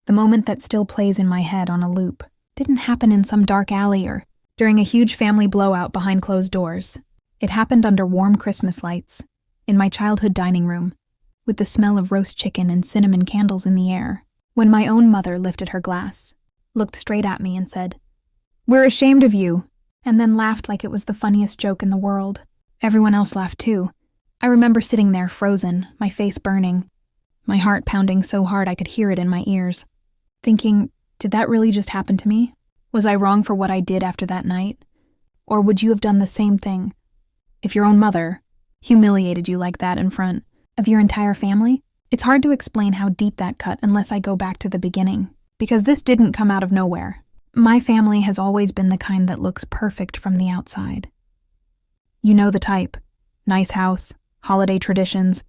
The moment that still plays in my head on a loop didn't happen in some dark alley or during a huge family blowout behind closed doors. It happened under warm Christmas lights, in my childhood dining room, with the smell of roast chicken and cinnamon candles in the air, when my own mother lifted her glass, looked straight at me and said, "We're ashamed of you," and then laughed like it was the funniest joke in the world. Everyone else laughed too. I remember sitting there frozen, my face burning, my heart pounding so hard I could hear it in my ears, thinking, did that really just happen to me? Was I wrong for what I did after that night? Or would you have done the same thing if your own mother humiliated you like that in front of your entire family? It's hard to explain how deep that cut unless I go back to the beginning, because this didn't come out of nowhere. My family has always been the kind that looks perfect from the outside. You know the type. Nice house, holiday traditions,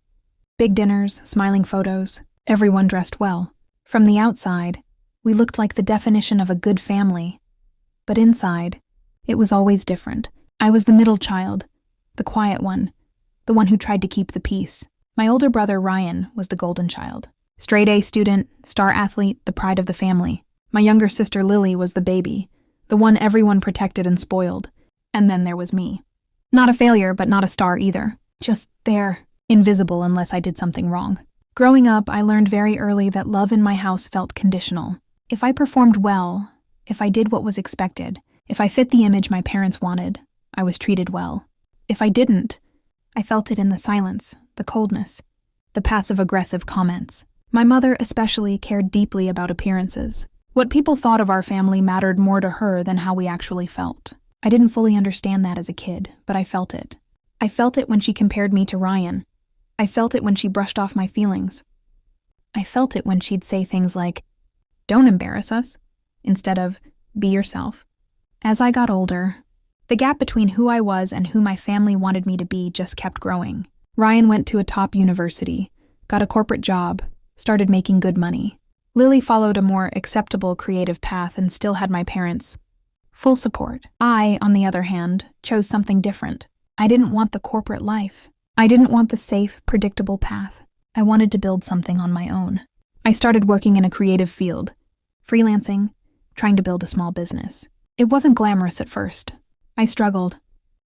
big dinners, smiling photos, everyone dressed well. From the outside, we looked like the definition of a good family. But inside, it was always different. I was the middle child, the quiet one, the one who tried to keep the peace. My older brother, Ryan, was the golden child. Straight A student, star athlete, the pride of the family. My younger sister, Lily, was the baby, the one everyone protected and spoiled. And then there was me. Not a failure, but not a star either. Just there, invisible unless I did something wrong. Growing up, I learned very early that love in my house felt conditional. If I performed well, if I did what was expected, if I fit the image my parents wanted, I was treated well. If I didn't, I felt it in the silence, the coldness, the passive-aggressive comments. My mother especially cared deeply about appearances. What people thought of our family mattered more to her than how we actually felt. I didn't fully understand that as a kid, but I felt it. I felt it when she compared me to Ryan. I felt it when she brushed off my feelings. I felt it when she'd say things like, "Don't embarrass us," instead of, "Be yourself." As I got older, the gap between who I was and who my family wanted me to be just kept growing. Ryan went to a top university, got a corporate job, started making good money. Lily followed a more acceptable creative path and still had my parents' full support. I, on the other hand, chose something different. I didn't want the corporate life. I didn't want the safe, predictable path. I wanted to build something on my own. I started working in a creative field, freelancing, trying to build a small business. It wasn't glamorous at first. I struggled.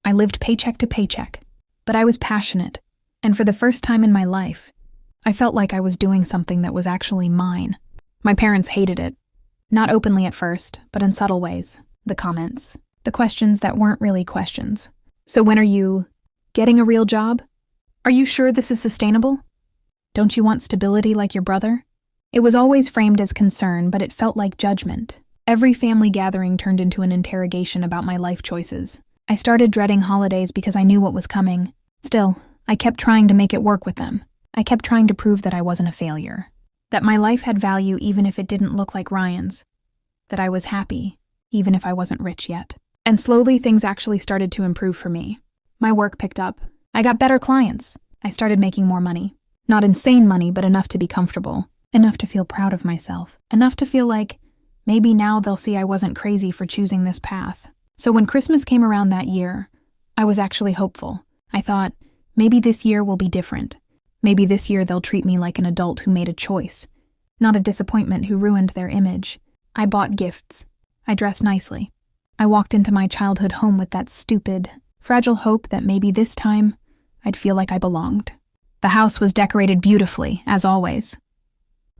I lived paycheck to paycheck. But I was passionate, and for the first time in my life, I felt like I was doing something that was actually mine. My parents hated it. Not openly at first, but in subtle ways. The comments. The questions that weren't really questions. "So when are you getting a real job? Are you sure this is sustainable? Don't you want stability like your brother?" It was always framed as concern, but it felt like judgment. Every family gathering turned into an interrogation about my life choices. I started dreading holidays because I knew what was coming. Still, I kept trying to make it work with them. I kept trying to prove that I wasn't a failure. That my life had value even if it didn't look like Ryan's. That I was happy, even if I wasn't rich yet. And slowly things actually started to improve for me. My work picked up. I got better clients. I started making more money. Not insane money, but enough to be comfortable. Enough to feel proud of myself. Enough to feel like maybe now they'll see I wasn't crazy for choosing this path. So when Christmas came around that year, I was actually hopeful. I thought, maybe this year will be different. Maybe this year they'll treat me like an adult who made a choice, not a disappointment who ruined their image. I bought gifts. I dressed nicely. I walked into my childhood home with that stupid, fragile hope that maybe this time I'd feel like I belonged. The house was decorated beautifully, as always.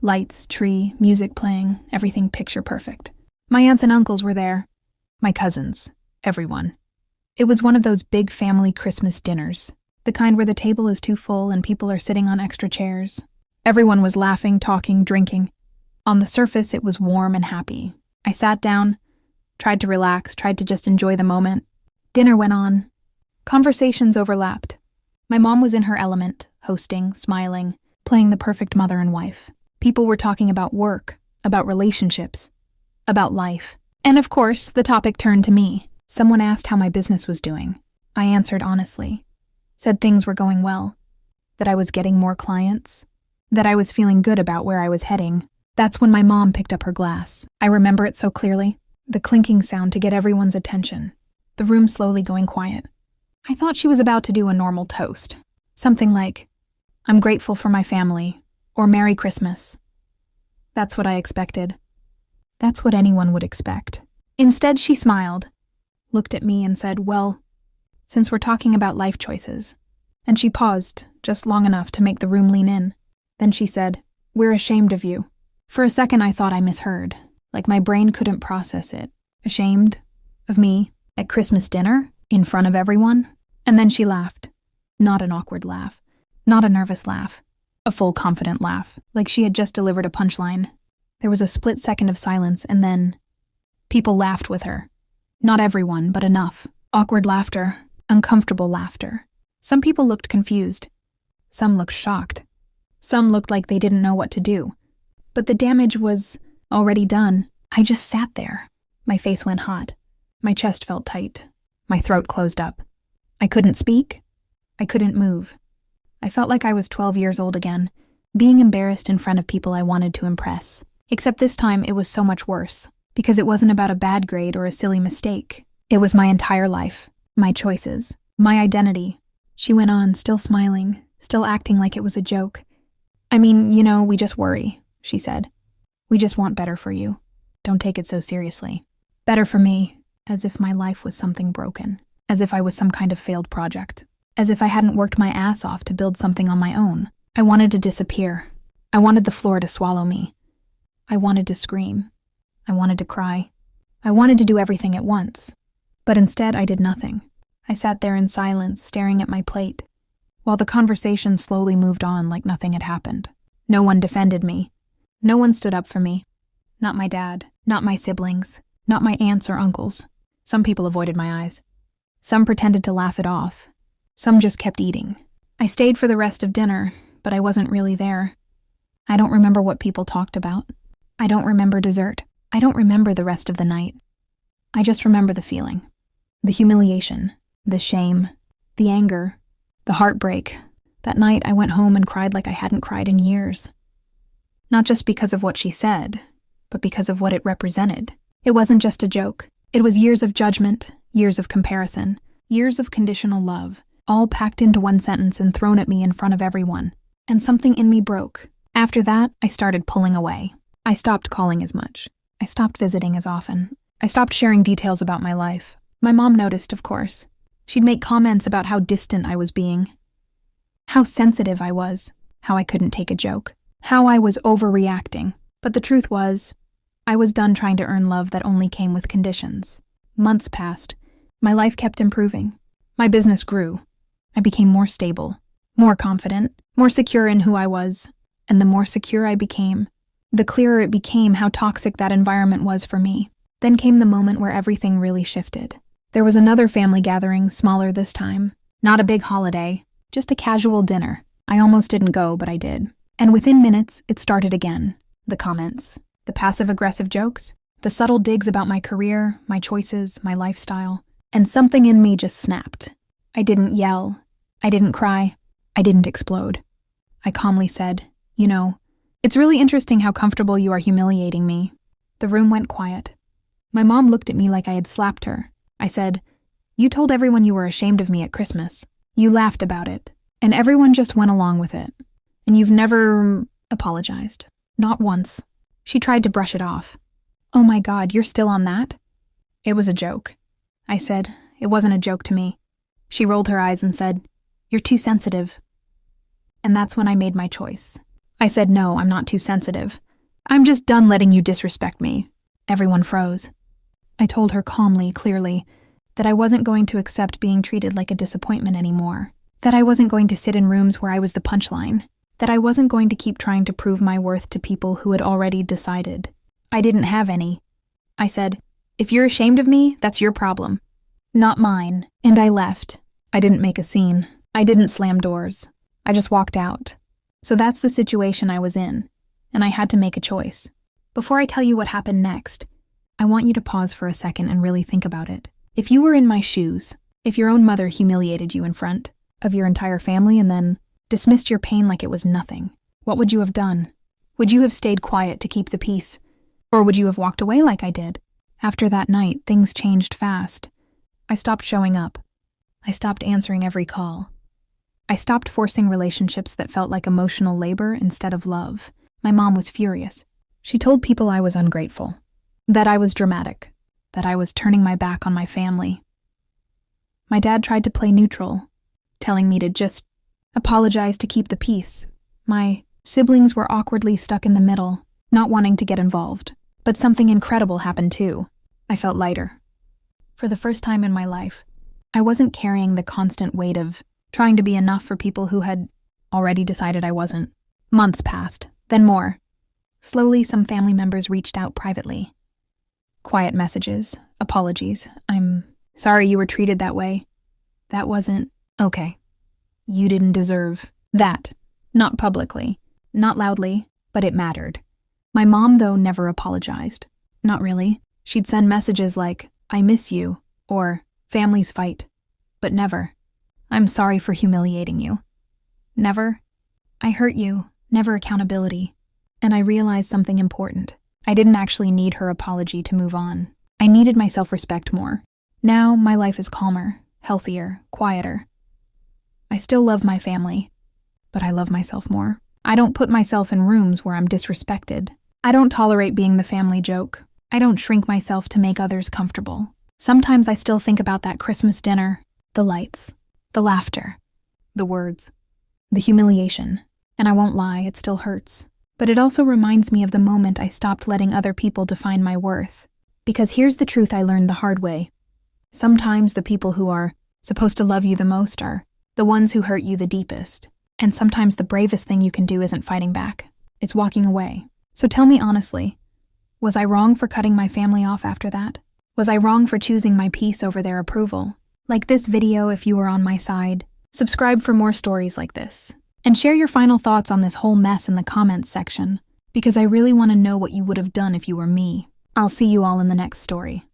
Lights, tree, music playing, everything picture perfect. My aunts and uncles were there. My cousins, everyone. It was one of those big family Christmas dinners, the kind where the table is too full and people are sitting on extra chairs. Everyone was laughing, talking, drinking. On the surface, it was warm and happy. I sat down, tried to relax, tried to just enjoy the moment. Dinner went on. Conversations overlapped. My mom was in her element, hosting, smiling, playing the perfect mother and wife. People were talking about work, about relationships, about life. And of course, the topic turned to me. Someone asked how my business was doing. I answered honestly. Said things were going well. That I was getting more clients. That I was feeling good about where I was heading. That's when my mom picked up her glass. I remember it so clearly. The clinking sound to get everyone's attention. The room slowly going quiet. I thought she was about to do a normal toast. Something like, "I'm grateful for my family," or "Merry Christmas." That's what I expected. That's what anyone would expect. Instead, she smiled, looked at me and said, "Well, since we're talking about life choices." And she paused, just long enough to make the room lean in. Then she said, "We're ashamed of you." For a second, I thought I misheard, like my brain couldn't process it. Ashamed? Of me? At Christmas dinner? In front of everyone? And then she laughed. Not an awkward laugh. Not a nervous laugh. A full, confident laugh, like she had just delivered a punchline. There was a split second of silence, and then people laughed with her. Not everyone, but enough. Awkward laughter. Uncomfortable laughter. Some people looked confused. Some looked shocked. Some looked like they didn't know what to do. But the damage was already done. I just sat there. My face went hot. My chest felt tight. My throat closed up. I couldn't speak. I couldn't move. I felt like I was 12 years old again, being embarrassed in front of people I wanted to impress. Except this time it was so much worse, because it wasn't about a bad grade or a silly mistake. It was my entire life, my choices, my identity. She went on, still smiling, still acting like it was a joke. "I mean, we just worry," she said. "We just want better for you. Don't take it so seriously." Better for me, as if my life was something broken, as if I was some kind of failed project, as if I hadn't worked my ass off to build something on my own. I wanted to disappear. I wanted the floor to swallow me. I wanted to scream. I wanted to cry. I wanted to do everything at once. But instead, I did nothing. I sat there in silence, staring at my plate, while the conversation slowly moved on like nothing had happened. No one defended me. No one stood up for me. Not my dad, not my siblings, not my aunts or uncles. Some people avoided my eyes. Some pretended to laugh it off. Some just kept eating. I stayed for the rest of dinner, but I wasn't really there. I don't remember what people talked about. I don't remember dessert. I don't remember the rest of the night. I just remember the feeling. The humiliation, the shame, the anger, the heartbreak. That night I went home and cried like I hadn't cried in years. Not just because of what she said, but because of what it represented. It wasn't just a joke. It was years of judgment, years of comparison, years of conditional love, all packed into one sentence and thrown at me in front of everyone. And something in me broke. After that, I started pulling away. I stopped calling as much. I stopped visiting as often. I stopped sharing details about my life. My mom noticed, of course. She'd make comments about how distant I was being, how sensitive I was, how I couldn't take a joke, how I was overreacting. But the truth was, I was done trying to earn love that only came with conditions. Months passed. My life kept improving. My business grew. I became more stable, more confident, more secure in who I was. And the more secure I became, the clearer it became how toxic that environment was for me. Then came the moment where everything really shifted. There was another family gathering, smaller this time. Not a big holiday, just a casual dinner. I almost didn't go, but I did. And within minutes, it started again. The comments, the passive-aggressive jokes, the subtle digs about my career, my choices, my lifestyle. And something in me just snapped. I didn't yell. I didn't cry. I didn't explode. I calmly said, "It's really interesting how comfortable you are humiliating me." The room went quiet. My mom looked at me like I had slapped her. I said, "You told everyone you were ashamed of me at Christmas. You laughed about it, and everyone just went along with it. And you've never apologized. Not once." She tried to brush it off. "Oh my God, you're still on that?" "It was a joke." I said, "It wasn't a joke to me." She rolled her eyes and said, "You're too sensitive." And that's when I made my choice. I said, "No, I'm not too sensitive. I'm just done letting you disrespect me." Everyone froze. I told her calmly, clearly, that I wasn't going to accept being treated like a disappointment anymore, that I wasn't going to sit in rooms where I was the punchline, that I wasn't going to keep trying to prove my worth to people who had already decided. I didn't have any. I said, "If you're ashamed of me, that's your problem, not mine." And I left. I didn't make a scene. I didn't slam doors. I just walked out. So that's the situation I was in, and I had to make a choice. Before I tell you what happened next, I want you to pause for a second and really think about it. If you were in my shoes, if your own mother humiliated you in front of your entire family and then dismissed your pain like it was nothing, what would you have done? Would you have stayed quiet to keep the peace? Or would you have walked away like I did? After that night, things changed fast. I stopped showing up. I stopped answering every call. I stopped forcing relationships that felt like emotional labor instead of love. My mom was furious. She told people I was ungrateful, that I was dramatic, that I was turning my back on my family. My dad tried to play neutral, telling me to just apologize to keep the peace. My siblings were awkwardly stuck in the middle, not wanting to get involved. But something incredible happened too. I felt lighter. For the first time in my life, I wasn't carrying the constant weight of trying to be enough for people who had already decided I wasn't. Months passed, then more. Slowly, some family members reached out privately. Quiet messages, apologies. I'm sorry you were treated that way. That wasn't okay. You didn't deserve that. Not publicly, not loudly, but it mattered. My mom, though, never apologized. Not really. She'd send messages like, I miss you, or families fight. But never, I'm sorry for humiliating you. Never, I hurt you, never accountability. And I realized something important. I didn't actually need her apology to move on. I needed my self-respect more. Now, my life is calmer, healthier, quieter. I still love my family, but I love myself more. I don't put myself in rooms where I'm disrespected. I don't tolerate being the family joke. I don't shrink myself to make others comfortable. Sometimes I still think about that Christmas dinner, the lights, the laughter, the words, the humiliation. And I won't lie, it still hurts. But it also reminds me of the moment I stopped letting other people define my worth. Because here's the truth I learned the hard way. Sometimes the people who are supposed to love you the most are the ones who hurt you the deepest. And sometimes the bravest thing you can do isn't fighting back. It's walking away. So tell me honestly, was I wrong for cutting my family off after that? Was I wrong for choosing my peace over their approval? Like this video if you were on my side. Subscribe for more stories like this. And share your final thoughts on this whole mess in the comments section, because I really want to know what you would have done if you were me. I'll see you all in the next story.